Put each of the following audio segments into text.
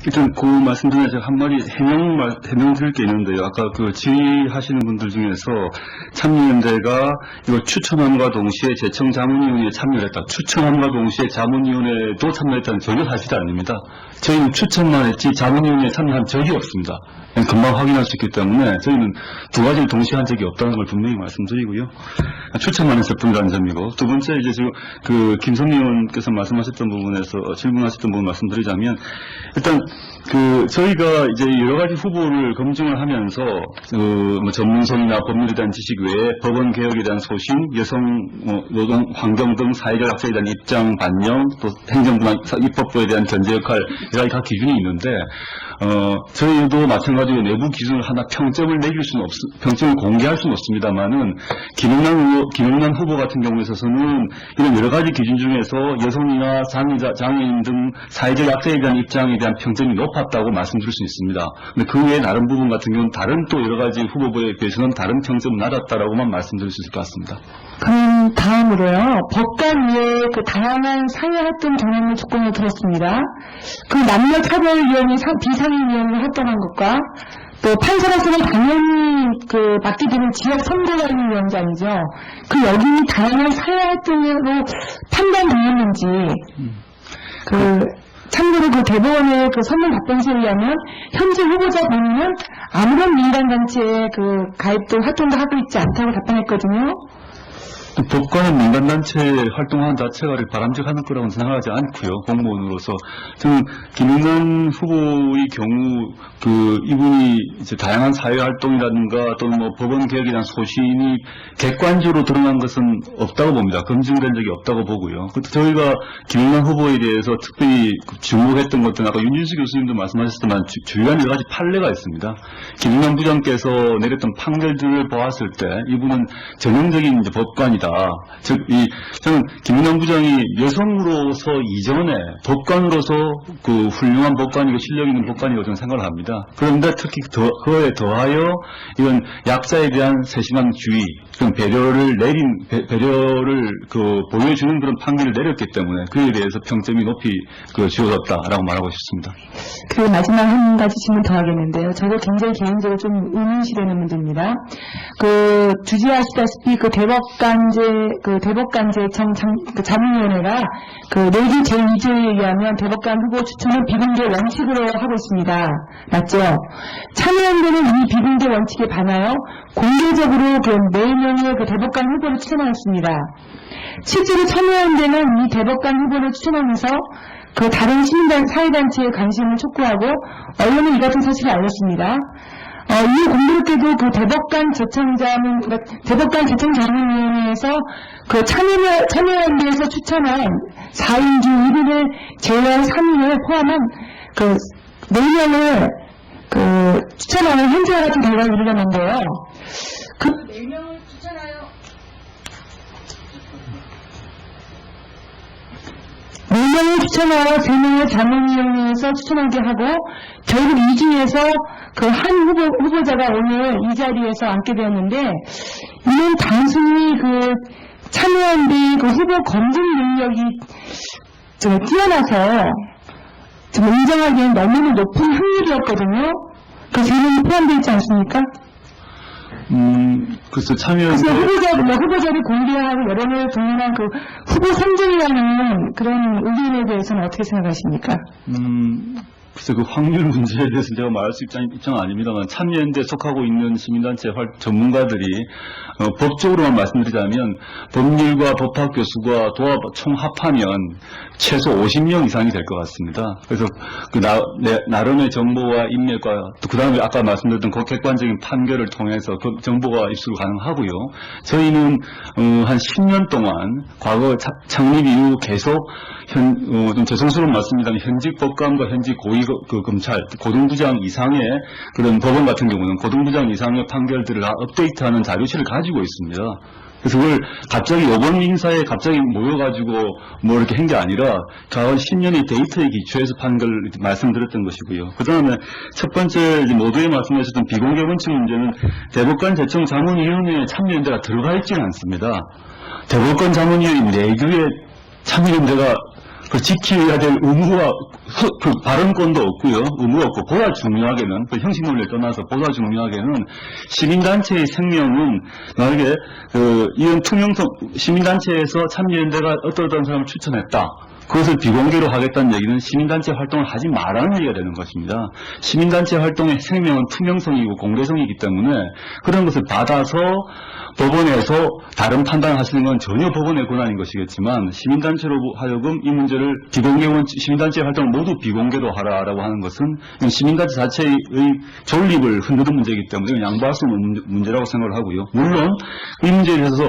일단 그 말씀 전에 제가 한 마디 해명 드릴 게 있는데요. 아까 그 지휘하시는 분들 중에서 참여연대가 이걸 추천함과 동시에 재청자문위원회에 참여했다. 추천함과 동시에 자문위원회도 참여했다는 전혀 사실이 아닙니다. 저희는 추천만 했지 자문위원회에 참여한 적이 없습니다. 금방 확인할 수 있기 때문에 저희는 두 가지를 동시에 한 적이 없다는 걸 분명히 말씀드리고요. 추천만 했을 뿐이라는 점이고, 두 번째 이제 지금 그 김선미 의원께서 말씀하셨던 부분에서 질문하셨던 부분 말씀드리자면, 일단 그 저희가 이제 여러 가지 후보를 검증을 하면서 뭐 전문성이나 법률에 대한 지식 외에 법원 개혁에 대한 소신, 여성 노동 환경 등 사회적 약자에 대한 입장 반영, 또 행정부나 입법부에 대한 견제 역할, 여러 가지 각 기준이 있는데 저희도 마찬가지로 내부 기준을 하나 평점을 매길 수는 평점을 공개할 수는 없습니다만은 김영란 후보 같은 경우에 있어서는 이런 여러 가지 기준 중에서 여성이나 장애인 등 사회적 약자에 대한 입장에 대한 평점이 높았다고 말씀드릴 수 있습니다. 근데 그 외에 다른 부분 같은 경우는 다른 또 여러 가지 후보에 비해서는 다른 평점은 낮았다라고만 말씀드릴 수 있을 것 같습니다. 그럼 다음으로요. 법관 위에 그 다양한 사회활동 경험을 조건을 들었습니다. 그 남녀차별위원회 비상임위원회 활동한 것과 또 판사로서는 당연히 그 맡게 되는 지역선거관리위원장이죠. 그 여기 다양한 사회활동으로 판단되었는지 참고로 그 대법원의 그 선문 답변서에 의하면 현재 후보자 본인은 아무런 민간단체에 그 가입도 활동도 하고 있지 않다고 답변했거든요. 법관은 민간단체 활동하는 자체가 바람직한 거라고는 생각하지 않고요. 공무원으로서. 저는 김영란 후보의 경우 이분이 이제 다양한 사회활동이라든가 또는 뭐 법원 개혁에 대한 소신이 객관적으로 드러난 것은 없다고 봅니다. 검증된 적이 없다고 보고요. 저희가 김영란 후보에 대해서 특별히 주목했던 것들은 아까 윤진수 교수님도 말씀하셨지만 주요한 여러 가지 판례가 있습니다. 김영란 부장께서 내렸던 판결들을 보았을 때 이분은 전형적인 이제 법관이다. 즉, 저는 김영란 부장이 여성으로서 이전에 법관으로서 그 훌륭한 법관이고 실력 있는 법관이라고 저는 생각을 합니다. 그런데 특히 그에 더하여 이건 약자에 대한 세심한 주의, 그런 배려를 보여주는 그런 판결을 내렸기 때문에 그에 대해서 평점이 높이 지어졌다라고 말하고 싶습니다. 그리고 마지막 한 가지 질문 더 하겠는데요. 저도 굉장히 개인적으로 좀 의문시되는 문제입니다. 주지하시다시피 대법관제 자문위원회가 내기 제2조에 의하면 대법관 후보 추천을 비공개 원칙으로 하고 있습니다. 맞죠? 참여연대는 이 비공개 원칙에 반하여 공개적으로 4명의 대법관 후보를 추천하였습니다. 실제로 참여연대는 이 대법관 후보를 추천하면서 다른 사회단체의 관심을 촉구하고 언론은 이 같은 사실을 알렸습니다. 이 공교롭게도 대법관 재청자문위원회에서 참여연대에서 추천한 4인 중 1인을 제외한 3인을 포함한 4명을 추천하는 현재와 같은 결과를 이루려는데요. 4명을 추천하여 4명을 추천하여 3명을 자문위원회에서 추천하게 하고 결국 이 중에서 한 후보자가 오늘 이 자리에서 앉게 되었는데 이는 단순히 참여연대의 후보 검증 능력이 뛰어나서 인정하기엔 너무나 높은 확률이었거든요. 그 3명이 포함되어 있지 않습니까? 글쎄 참여연대 후보자를 공개하고 여론을 동원한 후보 선정이라는 그런 의견에 대해서는 어떻게 생각하십니까? 글쎄 확률 문제에 대해서 제가 말할 수 입장은 아닙니다만 참여연대에 속하고 있는 시민단체 전문가들이 법적으로만 말씀드리자면 법률과 법학 교수가 총합하면 최소 50명 이상이 될 것 같습니다. 그래서 나름의 정보와 인맥과 또 그 다음에 아까 말씀드렸던 객관적인 판결을 통해서 그 정보가 입수 가능하고요. 저희는 한 10년 동안 과거 창립 이후 계속 좀 죄송스러운 말씀입니다만 현직 법관과 현직 검찰, 고등부장 이상의 그런 법원 같은 경우는 고등부장 이상의 판결들을 다 업데이트하는 자료실을 가지고 있습니다. 그래서 그걸 갑자기 요번 인사에 갑자기 모여가지고 뭐 이렇게 한 게 아니라 과거 10년의 데이터에 기초해서 판결을 말씀드렸던 것이고요. 그 다음에 첫 번째 모두에 말씀하셨던 비공개 원칙 문제는 대법관 재청 자문위원회에 참여연대가 들어가 있지는 않습니다. 대법관 자문위원회 내규에 참여연대가 그 지켜야 될 의무와 그 발언권도 없고요. 의무가 없고 보다 중요하게는 그 형식 논리를 떠나서 보다 중요하게는 시민단체의 생명은 만약에 이런 투명성 시민단체에서 참여연대가 어떤 사람을 추천했다. 그것을 비공개로 하겠다는 얘기는 시민단체 활동을 하지 말라는 얘기가 되는 것입니다. 시민단체 활동의 생명은 투명성이고 공개성이기 때문에 그런 것을 받아서 법원에서 다른 판단을 하시는 건 전혀 법원의 권한인 것이겠지만 시민단체로 하여금 이 문제를 시민단체 활동을 모두 비공개로 하라라고 하는 것은 시민단체 자체의 존립을 흔드는 문제이기 때문에 양보할 수 없는 문제라고 생각을 하고요. 물론 이 문제에 대해서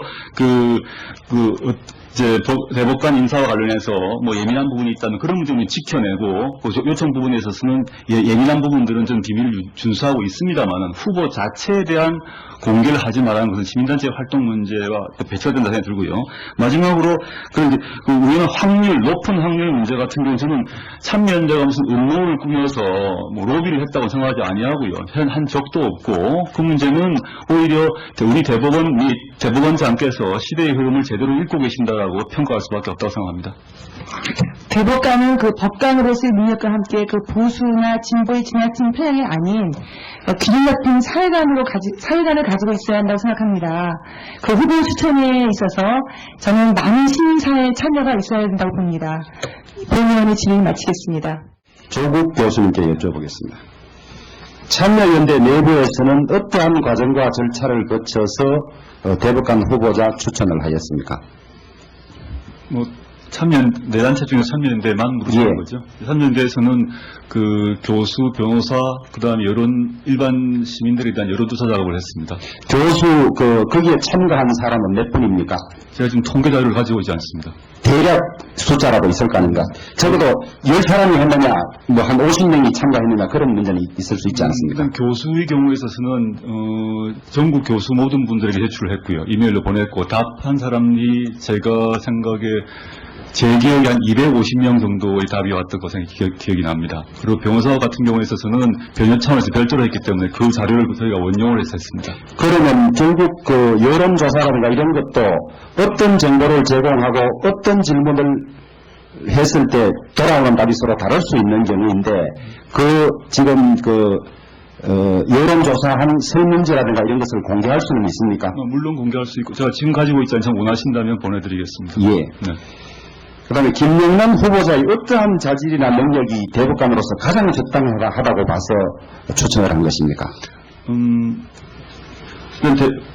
이제 대법관 인사와 관련해서 뭐 예민한 부분이 있다면 그런 문제는 지켜내고 요청 부분에 있어서는 예민한 부분들은 좀 비밀을 준수하고 있습니다만은 후보 자체에 대한 공개를 하지 말라는 것은 시민단체 활동 문제와 배치가 된다 생각이 들고요. 마지막으로 우리는 높은 확률 문제 같은 경우는 저는 참여연대가 무슨 음모를 꾸며서 뭐 로비를 했다고 생각하지 아니하고요. 한 적도 없고 그 문제는 오히려 우리 대법원장께서 시대의 흐름을 제대로 읽고 계신다라고 평가할 수밖에 없다고 생각합니다. 대법관은 그 법관으로서의 능력과 함께 그 보수나 진보의 지나친 편향이 아닌 균형 같은 사회관을 가지고 있어야 한다고 생각합니다. 그 후보 추천에 있어서 저는 많은 시민사회의 참여가 있어야 된다고 봅니다. 본 의원의 질의를 마치겠습니다. 조국 교수님께 여쭤보겠습니다. 참여연대 내부에서는 어떠한 과정과 절차를 거쳐서 대법관 후보자 추천을 하였습니까? 네 단체 중에 참여연대만 물으시는 거죠. 참여연대에서는 그 교수, 변호사, 그 다음에 일반 시민들에 대한 여론조사 작업을 했습니다. 교수, 거기에 참가한 사람은 몇 분입니까? 제가 지금 통계 자료를 가지고 있지 않습니다. 대략 숫자라도 있을 거 아닌가? 적어도 10사람이 했느냐, 한 50명이 참가했느냐, 그런 문제는 있을 수 있지 않습니까? 교수의 경우에 있어서는, 전국 교수 모든 분들에게 제출을 했고요. 이메일로 보냈고, 답한 사람이 제가 생각에 제 기억에 한 250명 정도의 답이 왔던 것은 기억이 납니다. 그리고 변호사 같은 경우에 있어서는 변협 차원에서 별도로 했기 때문에 그 자료를 저희가 원용을 했었습니다. 그러면 결국 여론조사라든가 이런 것도 어떤 정보를 제공하고 어떤 질문을 했을 때 돌아오는 답이 서로 다를 수 있는 경우인데 지금 여론조사한 설문지라든가 이런 것을 공개할 수는 있습니까? 물론 공개할 수 있고 제가 지금 가지고 있지 않지만 원하신다면 보내드리겠습니다. 예. 네. 그 다음에 김영남 후보자의 어떠한 자질이나 능력이 대법관으로서 가장 적당하다고 봐서 추천을 한 것입니까?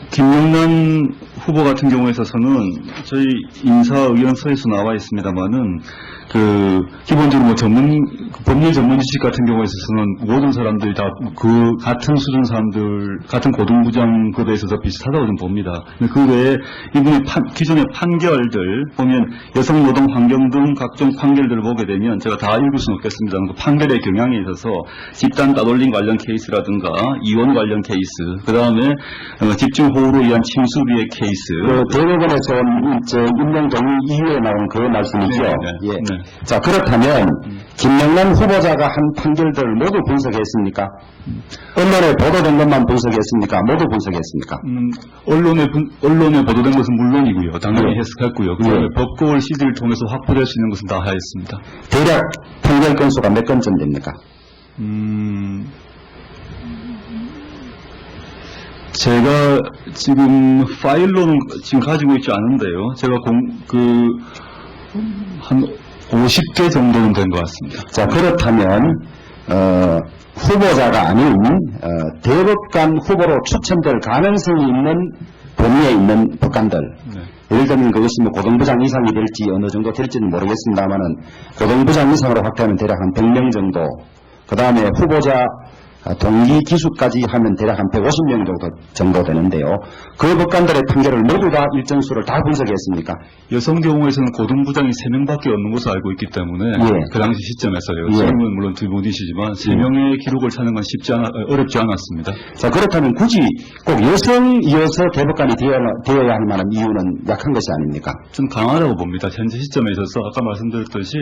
김영남 후보 같은 경우에 있어서는 저희 인사의원서에서 나와 있습니다만은 기본적으로 법률 전문 지식 같은 경우에 있어서는 모든 사람들이 다 같은 수준 사람들, 같은 고등부장급에 있어서 비슷하다고 좀 봅니다. 그 외에 이분의 기존의 판결들 보면 여성 노동 환경 등 각종 판결들을 보게 되면 제가 다 읽을 수는 없겠습니다만 그 판결의 경향에 있어서 집단 따돌림 관련 케이스라든가 이혼 관련 케이스, 그 다음에 집중호우로 의한 침수비의 케이스. 대법원에서 임명 동의 이후에 나온 그 말씀이죠. 네. 자, 그렇다면 김영남 후보자가 한 판결들을 모두 분석했습니까? 언론에 보도된 것만 분석했습니까? 모두 분석했습니까? 언론에 보도된 것은 물론이고요. 당연히 해석했고요. 그다음에 법고월 CD를 통해서 확보될 수 있는 것은 다 하였습니다. 대략 판결 건수가 몇 건쯤 됩니까? 제가 지금 파일로는 지금 가지고 있지 않은데요. 제가 한 50개 정도는 된 것 같습니다. 자, 그렇다면 후보자가 아닌 대법관 후보로 추천될 가능성이 있는 범위에 있는 법관들, 예를 들면 그것이 고등부장 이상이 될지 어느 정도 될지는 모르겠습니다만은 고등부장 이상으로 확대하면 대략 한 100명 정도, 그 다음에 후보자 동기 기수까지 하면 대략 한 150명 정도 되는데요. 그 법관들의 판결을 모두 다 일정 수를 다 분석했습니까? 여성 경우에서는 고등부장이 3명밖에 없는 것으로 알고 있기 때문에 그 당시 시점에서요. 지금은 물론 2분이시지만 3명의 기록을 찾는 건 어렵지 않았습니다. 자, 그렇다면 굳이 꼭 여성이어서 대법관이 되어야 할 만한 이유는 약한 것이 아닙니까? 좀 강하다고 봅니다. 현재 시점에 있어서 아까 말씀드렸듯이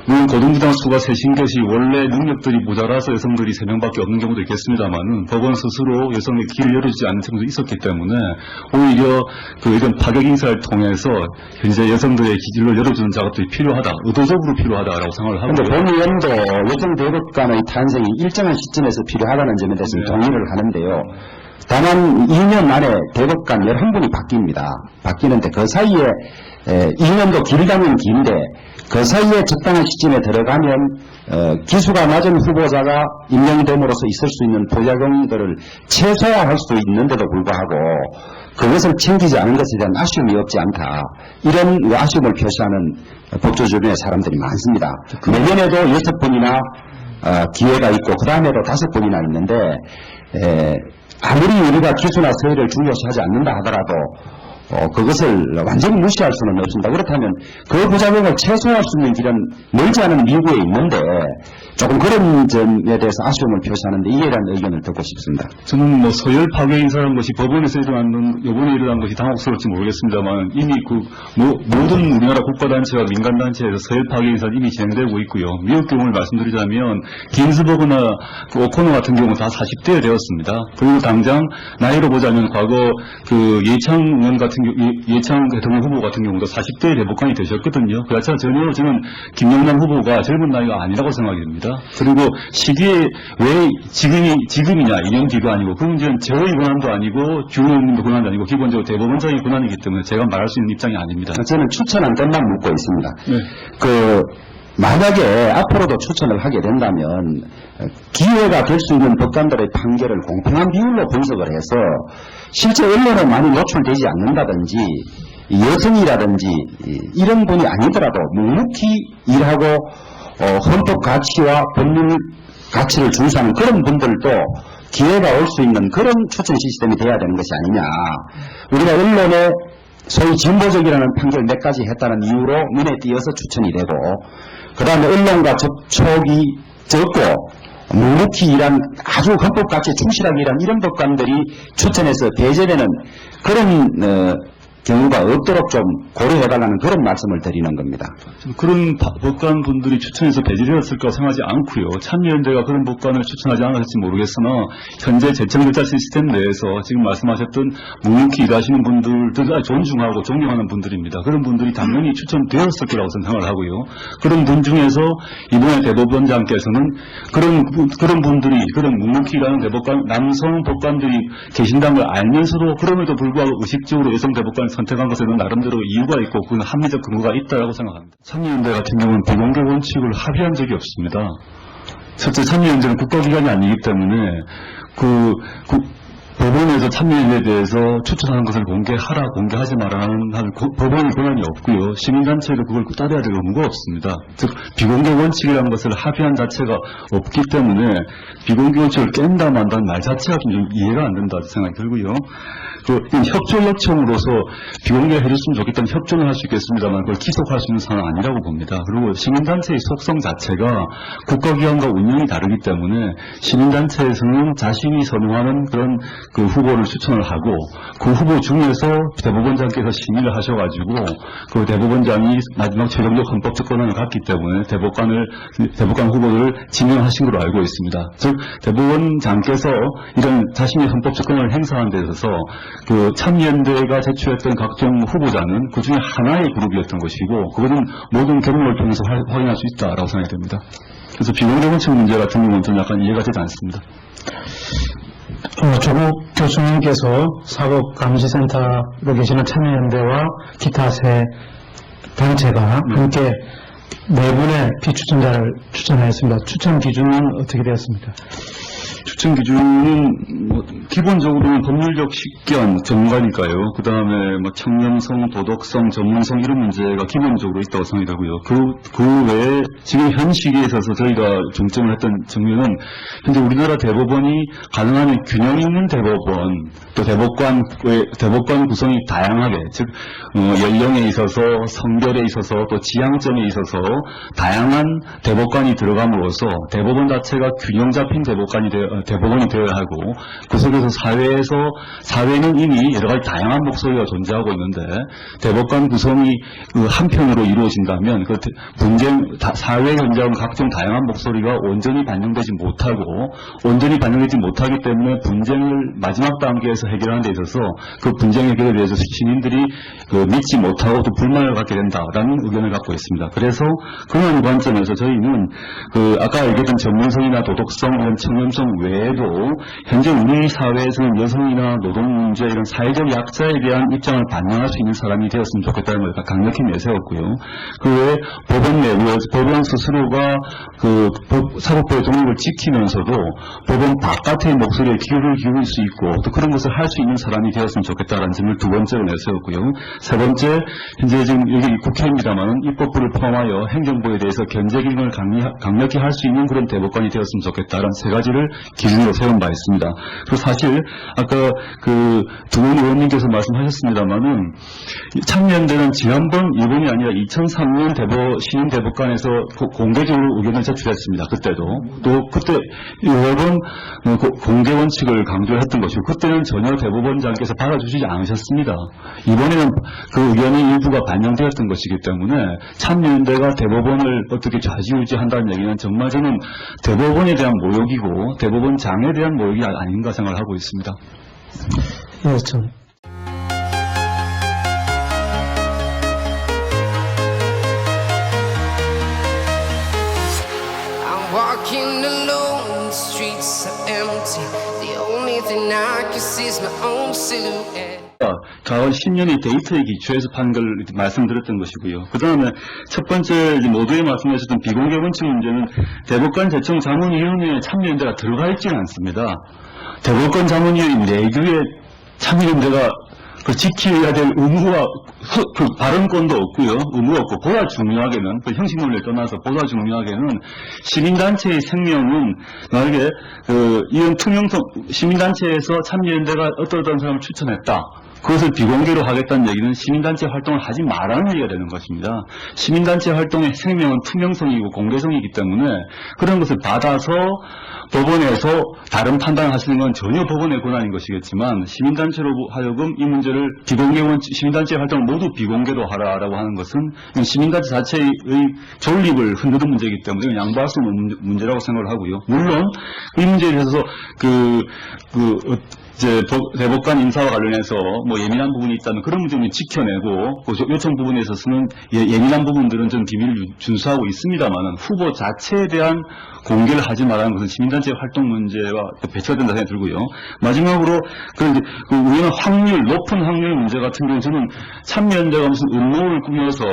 물론 고등부장 수가 셋인 것이 원래 능력들이 모자라서 여성 여성들이 3명밖에 없는 경우도 있겠습니다만은 법원 스스로 여성의 길을 열어주지 않는 경우도 있었기 때문에 오히려 이런 파격 인사를 통해서 현재 여성들의 기질을 열어주는 작업들이 필요하다, 의도적으로 필요하다라고 생각을 하고. 그런데 본의원도 여성 대법관의 탄생이 일정한 시점에서 필요하다는 점에 대해서는 동의를 하는데요. 다만 2년 만에 대법관 11분이 바뀝니다. 바뀌는데 그 사이에 2년도 길다면 긴데 그 사이에 적당한 시점에 들어가면 기수가 낮은 후보자가 임명됨으로써 있을 수 있는 부작용들을 최소화할 수도 있는데도 불구하고 그것을 챙기지 않은 것에 대한 아쉬움이 없지 않다. 이런 아쉬움을 표시하는 법조 주변의 사람들이 많습니다. 내년에도 6분이나 기회가 있고 그 다음에도 5분이나 있는데 아무리 우리가 기수나 서열을 중요시하지 않는다 하더라도 그것을 완전히 무시할 수는 없습니다. 그렇다면 그 부작용을 최소화할 수 있는 길은 멀지 않은 미국에 있는데 조금 그런 점에 대해서 아쉬움을 표시하는데 이에 대한 의견을 듣고 싶습니다. 저는 서열 파괴 인사라는 것이 법원에서 이번에 일어난 것이 당혹스러울지 모르겠습니다만 이미 모든 우리나라 국가단체와 민간단체에서 서열 파괴 인사는 이미 진행되고 있고요. 미국 경우를 말씀드리자면 긴스버그나 오코너 같은 경우는 다 40대에 되었습니다. 그리고 당장 나이로 보자면 과거 예창 의원 같은 예창 대통령 후보 같은 경우도 40대의 대법관이 되셨거든요. 그 자체가 전혀 저는 김영남 후보가 젊은 나이가 아니라고 생각이 듭니다. 그리고 시기에 왜 지금이냐, 2년 뒤가 아니고, 그 문제는 저의 권한도 아니고, 주의원님도 권한도 아니고, 기본적으로 대법원장의 권한이기 때문에 제가 말할 수 있는 입장이 아닙니다. 저는 추천한 것만 묻고 있습니다. 네. 만약에 앞으로도 추천을 하게 된다면 기회가 될 수 있는 법관들의 판결을 공평한 비율로 분석을 해서 실제 언론에 많이 노출되지 않는다든지 여성이라든지 이런 분이 아니더라도 묵묵히 일하고 헌법 가치와 법률 가치를 준수하는 그런 분들도 기회가 올 수 있는 그런 추천 시스템이 돼야 되는 것이 아니냐. 우리가 언론에 소위 진보적이라는 판결 몇 가지 했다는 이유로 눈에 띄어서 추천이 되고 그 다음에 언론과 접촉이 적고 묵묵히 일한 아주 헌법가치에 충실하게 일한 이런 법관들이 추천해서 배제되는 그런 경우가 없도록 좀 고려해달라는 그런 말씀을 드리는 겁니다. 그런 법관분들이 추천해서 배제되었을까 생각하지 않고요. 참여연대가 그런 법관을 추천하지 않았을지 모르겠으나 현재 제청절차 시스템 내에서 지금 말씀하셨던 묵묵히 일하시는 분들도 존중하고 존경하는 분들입니다. 그런 분들이 당연히 추천되었을 거라고 생각을 하고요. 그런 분 중에서 이번에 대법원장께서는 그런 분들이 그런 묵묵히 일하는 대법관 남성 법관들이 계신다는 걸 알면서도 그럼에도 불구하고 의식적으로 여성 대법관을 선택한 것에는 나름대로 이유가 있고 그건 합리적 근거가 있다고 생각합니다. 참여연대 같은 경우는 비공개 원칙을 합의한 적이 없습니다. 첫째, 참여연대는 국가기관이 아니기 때문에 법원에서 참여연대에 대해서 추천하는 것을 공개하라, 공개하지 말라는 법원의 권한이 없고요. 시민단체도 그걸 따라야 될 의무가 없습니다. 즉, 비공개 원칙이라는 것을 합의한 자체가 없기 때문에 비공개 원칙을 깬다 만다는 말 자체가 좀 이해가 안 된다 생각이 들고요. 협조 요청으로서 비공개 해줬으면 좋겠다는 협조는 할 수 있겠습니다만 그걸 기속할 수 있는 상황은 아니라고 봅니다. 그리고 시민단체의 속성 자체가 국가기관과 운영이 다르기 때문에 시민단체에서는 자신이 선호하는 그런 후보를 추천을 하고 그 후보 중에서 대법원장께서 심의를 하셔가지고 그 대법원장이 마지막 최종적 헌법적 권한을 갖기 때문에 대법관 후보를 지명하신 걸로 알고 있습니다. 즉 대법원장께서 이런 자신의 헌법적 권한을 행사하는 데 있어서 참여연대가 제출했던 각종 후보자는 그 중에 하나의 그룹이었던 것이고 그것은 모든 경험을 통해서 확인할 수 있다라고 생각이 됩니다. 그래서 비공개 원칙 문제 같은 경우는 좀 약간 이해가 되지 않습니다. 조국 교수님께서 사법감시센터로 계시는 참여연대와 기타 세 단체가 함께 4분의 비추천자를 추천하였습니다. 추천 기준은 어떻게 되었습니까? 추천 기준은 기본적으로는 법률적 식견, 전문가니까요. 그 다음에 청렴성, 도덕성, 전문성 이런 문제가 기본적으로 있다고 생각하고요. 그 외에 지금 현 시기에 있어서 저희가 중점을 했던 측면은 현재 우리나라 대법원이 가능한 균형 있는 대법원, 또 대법관 구성이 다양하게, 즉 연령에 있어서, 성별에 있어서, 또 지향점에 있어서 다양한 대법관이 들어감으로써 대법원 자체가 균형 잡힌 대법관이 대법원이 되어야 하고 그 속에서 사회는 이미 여러 가지 다양한 목소리가 존재하고 있는데 대법관 구성이 그 한편으로 이루어진다면 그 사회 현장 각종 다양한 목소리가 온전히 반영되지 못하기 때문에 분쟁을 마지막 단계에서 해결하는 데 있어서 그 분쟁 해결에 대해서 시민들이 믿지 못하고 또 불만을 갖게 된다라는 의견을 갖고 있습니다. 그래서 그런 관점에서 저희는 아까 얘기했던 전문성이나 도덕성 이런 청렴성 외에도 현재 우리 사회에서는 여성이나 노동 문제 이런 사회적 약자에 대한 입장을 반영할 수 있는 사람이 되었으면 좋겠다는 걸 강력히 내세웠고요. 그 외에 법원 내부에 법원 스스로가 사법부의 독립을 지키면서도 법원 바깥의 목소리에 귀를 기울일 수 있고 또 그런 것을 할 수 있는 사람이 되었으면 좋겠다는 점을 두 번째로 내세웠고요. 세 번째, 현재 지금 여기 국회입니다만 입법부를 포함하여 행정부에 대해서 견제 기능을 강력히 할 수 있는 그런 대법관이 되었으면 좋겠다는 세 가지를 기준으로 세운 바 있습니다. 그리고 사실 아까 두 분 의원님께서 말씀하셨습니다만은 참여연대는 지난번 이번이 아니라 2003년 신임 대법관에서 공개적으로 의견을 제출했습니다. 그때도 또 그때 여러 번 공개 원칙을 강조했던 것이고 그때는 전혀 대법원장께서 받아주시지 않으셨습니다. 이번에는 그 의견이 일부가 반영되었던 것이기 때문에 참여연대가 대법원을 어떻게 좌지우지한다는 얘기는 정말 저는 대법원에 대한 모욕이고 대법원장에 대한 모욕이 아닌가 생각을 하고 있습니다. 예, 참. Walking alone, the streets are empty. The only thing I can see is my own silhouette. 과거 10년의 데이터에 기초해서 판 걸 말씀드렸던 것이고요. 그 다음에 첫 번째 모두에 말씀하셨던 비공개 원칙 문제는 대법관 제청 자문위원회에 참여연대가 들어가 있지는 않습니다. 대법관 자문위원회 내규에 참여연대가 지켜야 될 의무와 발언권도 없고요. 의무가 없고 보다 중요하게는 형식 논리를 떠나서 보다 중요하게는 시민단체의 생명은 만약에 이런 투명성 시민단체에서 참여연대가 어떤 사람을 추천했다. 그것을 비공개로 하겠다는 얘기는 시민단체 활동을 하지 말라는 얘기가 되는 것입니다. 시민단체 활동의 생명은 투명성이고 공개성이기 때문에 그런 것을 받아서 법원에서 다른 판단을 하시는 건 전혀 법원의 권한인 것이겠지만 시민단체로 하여금 이 문제를 시민단체 활동을 모두 비공개로 하라라고 하는 것은 시민단체 자체의 존립을 흔드는 문제이기 때문에 양보할 수 없는 문제라고 생각을 하고요. 물론 이 문제에 대해서 이제 대법관 인사와 관련해서 예민한 부분이 있다면 그런 문제는 지켜내고 요청 부분에 있어서는 예민한 부분들은 좀 비밀을 준수하고 있습니다만은 후보 자체에 대한 공개를 하지 말라는 것은 시민단체 활동 문제와 배치가 된다 생각이 들고요. 마지막으로 우리는 높은 확률 문제 같은 경우는 저는 참여연대가 무슨 음모를 꾸며서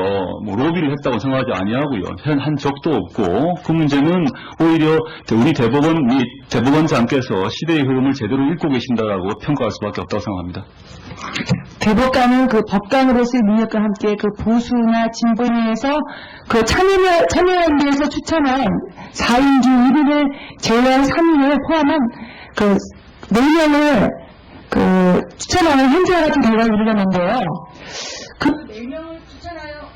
로비를 했다고 생각하지 아니하고요. 한 적도 없고 그 문제는 오히려 우리 대법원 및 대법원장께서 시대의 흐름을 제대로 읽고 계신다라고 평가할 수밖에 없다고 생각합니다. 대법관은 법관으로서의 능력과 함께 보수나 진보에서 참여연대에서 추천한 4인 중 1인을 제외한 3인을 포함한 4명을 추천하는 현재와 같은 결과를 이루려는데요. 4명을 추천하여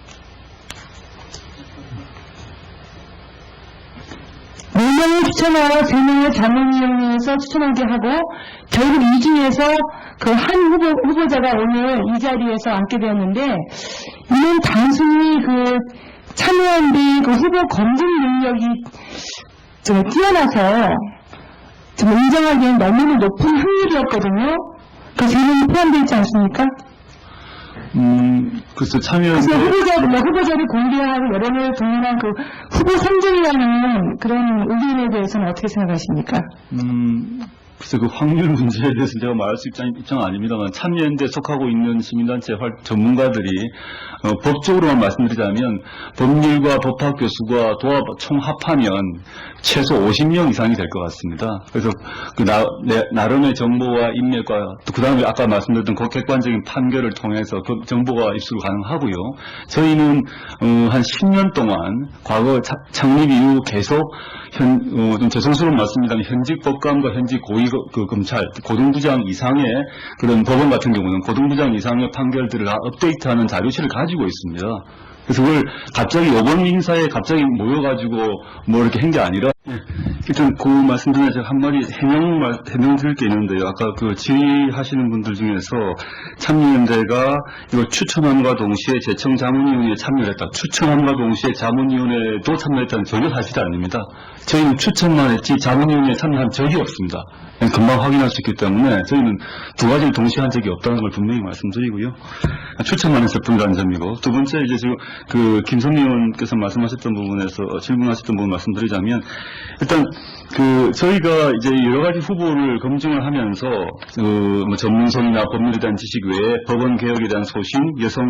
4명을 추천하여 3명을 자문위원회에서 추천하게 하고 결국 이 중에서 한 후보자가 오늘 이 자리에서 앉게 되었는데 이는 단순히 참여연대 후보 검증 능력이 좀 뛰어나서 좀 인정하기엔 너무나 높은 확률이었거든요. 그 3명이 포함되어 있지 않습니까? 글쎄 참여연대 후보자를 공개하고 여론을 동원한 후보 선정이라는 그런 의견에 대해서는 어떻게 생각하십니까? 글쎄 확률 문제에 대해서 제가 말할 수 입장은 아닙니다만 참여연대에 속하고 있는 시민단체 전문가들이 법적으로만 말씀드리자면 법률과 법학 교수가 총합하면 최소 50명 이상이 될 것 같습니다. 그래서 나름의 정보와 인맥과 또 그 다음에 아까 말씀드렸던 객관적인 판결을 통해서 그 정보가 입수가 가능하고요. 저희는 한 10년 동안 과거 창립 이후 계속 좀 죄송스러운 말씀입니다만 현직 법관과 현직 검찰, 고등부장 이상의 그런 법원 같은 경우는 고등부장 이상의 판결들을 다 업데이트하는 자료실을 가지고 있습니다. 그래서 그걸 갑자기 이번 인사에 갑자기 모여가지고 이렇게 한 게 아니라 일단 그 말씀 전에 제가 한마디 해명 드릴 게 있는데요. 아까 그 질의하시는 분들 중에서 참여연대가 이거 추천함과 동시에 재청자문위원회에 참여했다. 추천함과 동시에 자문위원회도 참여했다는 전혀 사실이 아닙니다. 저희는 추천만 했지 자문위원회에 참여한 적이 없습니다. 금방 확인할 수 있기 때문에 저희는 두 가지를 동시에 한 적이 없다는 걸 분명히 말씀드리고요. 추천만 했을 뿐이라는 점이고, 두 번째 이제 지금 그 김성미 의원께서 말씀하셨던 부분에서 질문하셨던 부분 말씀드리자면, 일단 그 저희가 이제 여러 가지 후보를 검증을 하면서 뭐 전문성이나 법률에 대한 지식 외에 법원 개혁에 대한 소신, 여성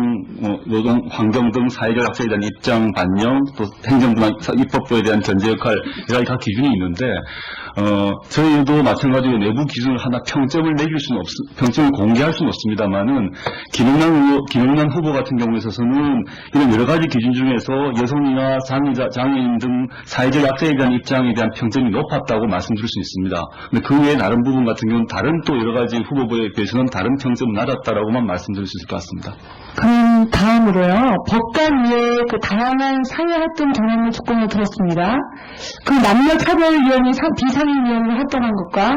노동 환경 등 사회적 약자에 대한 입장 반영, 또 행정부나 입법부에 대한 견제 역할, 여러 가지 각 기준이 있는데 저희도 마찬가지로 내부 기준을 하나 평점을 매길 수는 평점을 공개할 수는 없습니다만은 김영남 후보 같은 경우에 있어서는 이런 여러 가지 기준 중에서 여성이나 장애인 등 사회적 약자에 대한 입장에 대한 평점이 높았다고 말씀드릴 수 있습니다. 근데 그 외에 다른 부분 같은 경우는 다른 또 여러 가지 후보에 비해서는 다른 평점은 낮았다라고만 말씀드릴 수 있을 것 같습니다. 그럼 다음으로요. 법관 외에 그 다양한 사회활동 경험을 조건을 들었습니다. 그 남녀차별위원회 비상임위원회 활동한 것과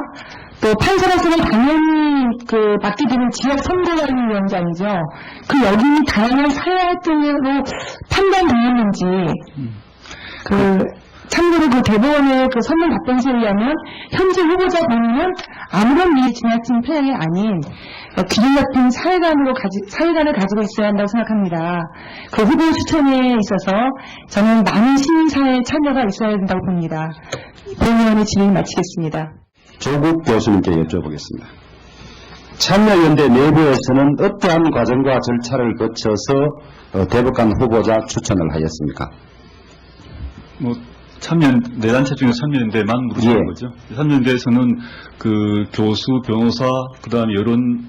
또 판사로서는 당연히 그 맡게 되는 지역 선거관리위원장이죠. 그 여기 다양한 사회활동으로 판단되었는지 참고로 그 대법원의 그 선문 답변서에 의하면 현재 후보자 본인은 아무런 일이 지나친 편향이 아닌 기준 같은 사회관을 가지고 있어야 한다고 생각합니다. 그 후보 추천에 있어서 저는 많은 시민사회의 참여가 있어야 된다고 봅니다. 본 의원의 질의 마치겠습니다. 조국 교수님께 여쭤보겠습니다. 참여연대 내부에서는 어떠한 과정과 절차를 거쳐서 대법관 후보자 추천을 하였습니까? 네 단체 중에 참여연대만 물으시는 거죠. 참여연대에서는 그 교수, 변호사, 그 다음에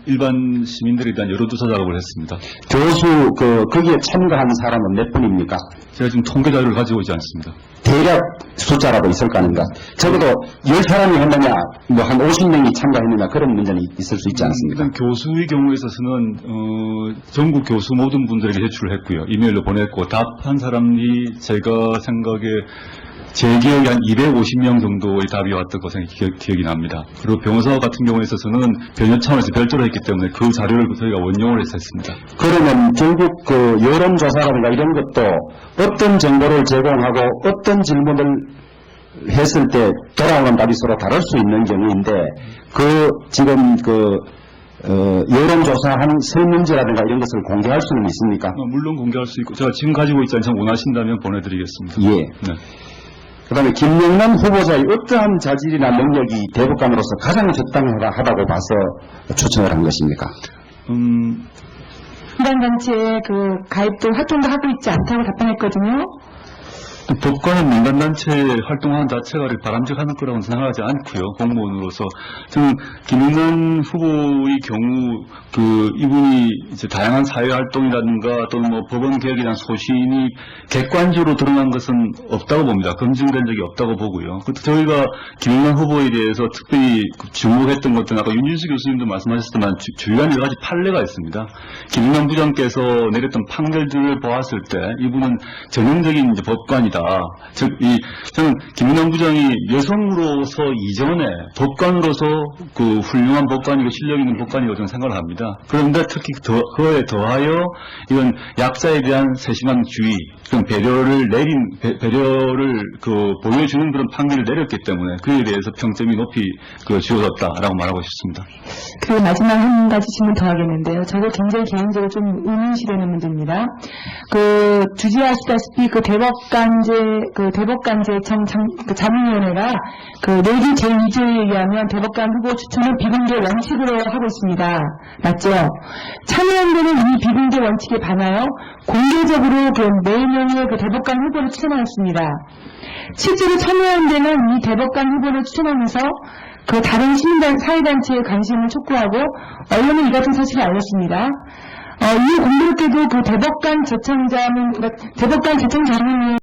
일반 시민들에 대한 여론조사 작업을 했습니다. 교수, 거기에 참가한 사람은 몇 분입니까? 제가 지금 통계 자료를 가지고 오지 않습니다. 대략 숫자라도 있을 거 아닌가? 적어도 10사람이 했느냐, 한 50명이 참가했느냐, 그런 문제는 있을 수 있지 않습니까? 일단 교수의 경우에 있어서는, 전국 교수 모든 분들에게 제출을 했고요. 이메일로 보냈고, 답한 사람이 제가 생각에 제 기억에 한 250명 정도의 답이 왔던 것은 기억이 납니다. 그리고 변호사 같은 경우에 있어서는 변협 차원에서 별도로 했기 때문에 그 자료를 저희가 원용을 했었습니다. 그러면 결국 여론조사라든가 이런 것도 어떤 정보를 제공하고 어떤 질문을 했을 때 돌아오는 답이 서로 다를 수 있는 경우인데, 지금 여론조사한 설문지라든가 이런 것을 공개할 수는 있습니까? 물론 공개할 수 있고, 제가 지금 가지고 있지 않지만 원하신다면 보내드리겠습니다. 예. 네. 그 다음에 김영남 후보자의 어떠한 자질이나 능력이 대법관으로서 가장 적당하다고 봐서 추천을 한 것입니까? 해당 단체에 가입도 활동도 하고 있지 않다고 답변했거든요. 법관은 민간단체 활동하는 자체가 바람직한 거라고는 생각하지 않고요. 공무원으로서. 저는 김영남 후보의 경우 이분이 이제 다양한 사회활동이라든가 또는 법원 개혁에 대한 소신이 객관적으로 드러난 것은 없다고 봅니다. 검증된 적이 없다고 보고요. 저희가 김영남 후보에 대해서 특별히 주목했던 것들은 아까 윤진수 교수님도 말씀하셨지만 주요한 여러 가지 판례가 있습니다. 김영남 부장께서 내렸던 판결들을 보았을 때 이분은 전형적인 이제 법관이다. 저는 김영남 부장이 여성으로서 이전에 법관으로서 훌륭한 법관이고 실력 있는 법관이라고 저는 생각을 합니다. 그런데 특히 그에 더하여 이건 약자에 대한 세심한 주의, 배려를 보여주는 그런 판결을 내렸기 때문에 그에 대해서 평점이 높이 지어졌다라고 말하고 싶습니다. 그리고 마지막 한 가지 질문 더 하겠는데요. 저도 굉장히 개인적으로 좀 의문시되는 문제입니다. 주지하시다시피 대법관제 자문위원회가 내기 제2조에 의하면 대법관 후보 추천은 비공개 원칙으로 하고 있습니다. 맞죠? 참여연대는 이 비공개 원칙에 반하여 공개적으로 4명의 대법관 후보를 추천하였습니다. 실제로 참여연대는 이 대법관 후보를 추천하면서 다른 사회단체의 관심을 촉구하고 언론은 이 같은 사실을 알렸습니다. 이 공교롭게도 대법관 재청자문위원회